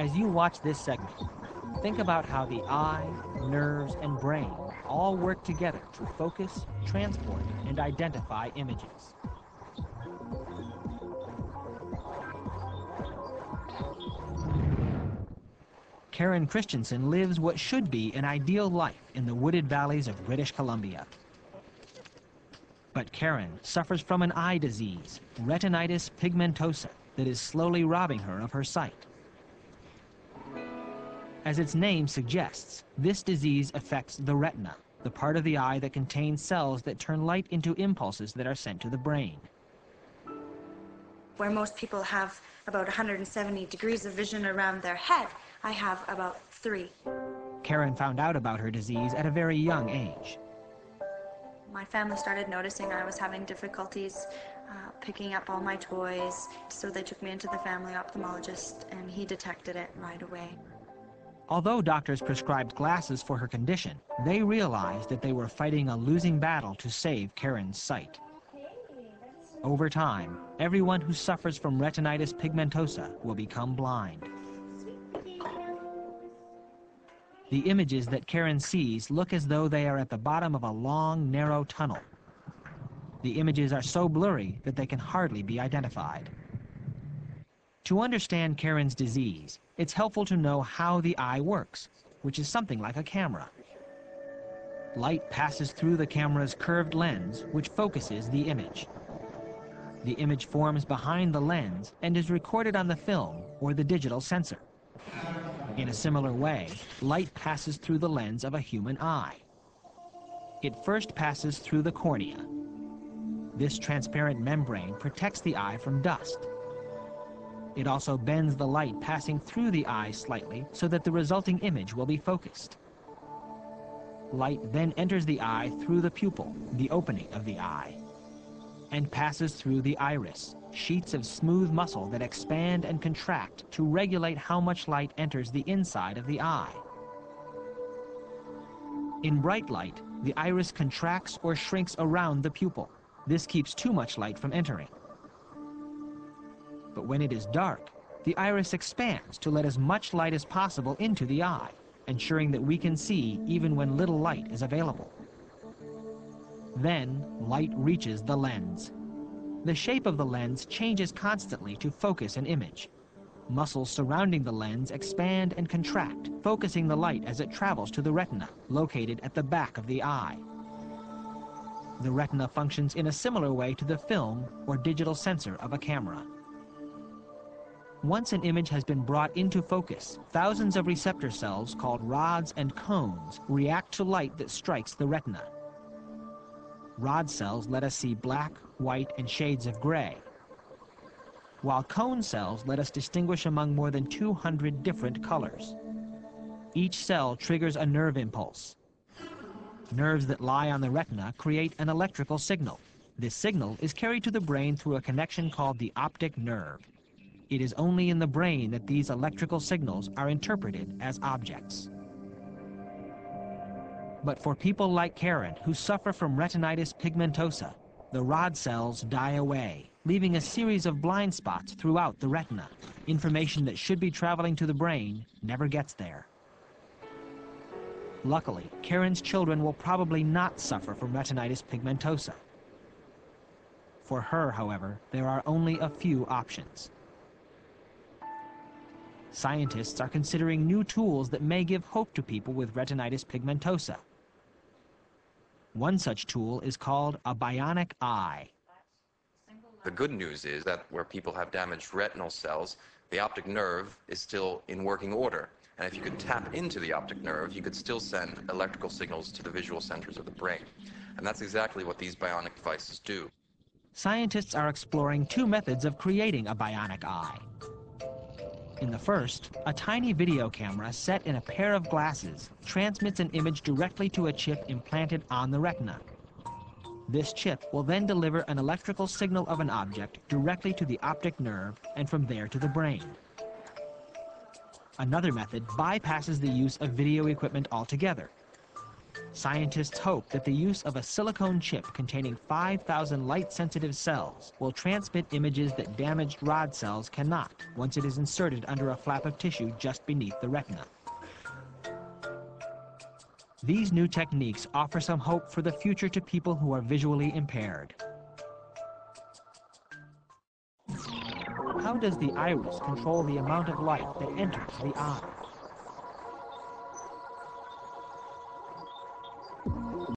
As you watch this segment, think about how the eye, nerves, and brain all work together to focus, transport, and identify images. Karen Christensen lives what should be an ideal life in the wooded valleys of British Columbia. But Karen suffers from an eye disease, retinitis pigmentosa, that is slowly robbing her of her sight. As its name suggests, this disease affects the retina, the part of the eye that contains cells that turn light into impulses that are sent to the brain. Where most people have about 170 degrees of vision around their head, I have about 3. Karen found out about her disease at a very young age. My family started noticing I was having difficulties picking up all my toys, so they took me into the family ophthalmologist, and he detected it right away. Although doctors prescribed glasses for her condition, they realized that they were fighting a losing battle to save Karen's sight. Over time, everyone who suffers from retinitis pigmentosa will become blind. The images that Karen sees look as though they are at the bottom of a long, narrow tunnel. The images are so blurry that they can hardly be identified. To understand Karen's disease, it's helpful to know how the eye works, which is something like a camera. Light passes through the camera's curved lens, which focuses the image. The image forms behind the lens and is recorded on the film or the digital sensor. In a similar way, light passes through the lens of a human eye. It first passes through the cornea. This transparent membrane protects the eye from dust. It also bends the light passing through the eye slightly so that the resulting image will be focused. Light then enters the eye through the pupil, the opening of the eye, and passes through the iris, sheets of smooth muscle that expand and contract to regulate how much light enters the inside of the eye. In bright light, the iris contracts or shrinks around the pupil. This keeps too much light from entering. But when it is dark, the iris expands to let as much light as possible into the eye, ensuring that we can see even when little light is available. Then, light reaches the lens. The shape of the lens changes constantly to focus an image. Muscles surrounding the lens expand and contract, focusing the light as it travels to the retina, located at the back of the eye. The retina functions in a similar way to the film or digital sensor of a camera. Once an image has been brought into focus, thousands of receptor cells called rods and cones react to light that strikes the retina. Rod cells let us see black, white, and shades of gray, while cone cells let us distinguish among more than 200 different colors. Each cell triggers a nerve impulse. Nerves that lie on the retina create an electrical signal. This signal is carried to the brain through a connection called the optic nerve. It is only in the brain that these electrical signals are interpreted as objects. But for people like Karen, who suffer from retinitis pigmentosa, the rod cells die away, leaving a series of blind spots throughout the retina. Information that should be traveling to the brain never gets there. Luckily, Karen's children will probably not suffer from retinitis pigmentosa. For her, however, there are only a few options. Scientists are considering new tools that may give hope to people with retinitis pigmentosa. One such tool is called a bionic eye. The good news is that where people have damaged retinal cells, the optic nerve is still in working order. And if you could tap into the optic nerve, you could still send electrical signals to the visual centers of the brain. And that's exactly what these bionic devices do. Scientists are exploring two methods of creating a bionic eye. In the first, a tiny video camera set in a pair of glasses transmits an image directly to a chip implanted on the retina. This chip will then deliver an electrical signal of an object directly to the optic nerve and from there to the brain. Another method bypasses the use of video equipment altogether. Scientists hope that the use of a silicone chip containing 5,000 light-sensitive cells will transmit images that damaged rod cells cannot once it is inserted under a flap of tissue just beneath the retina. These new techniques offer some hope for the future to people who are visually impaired. How does the iris control the amount of light that enters the eye?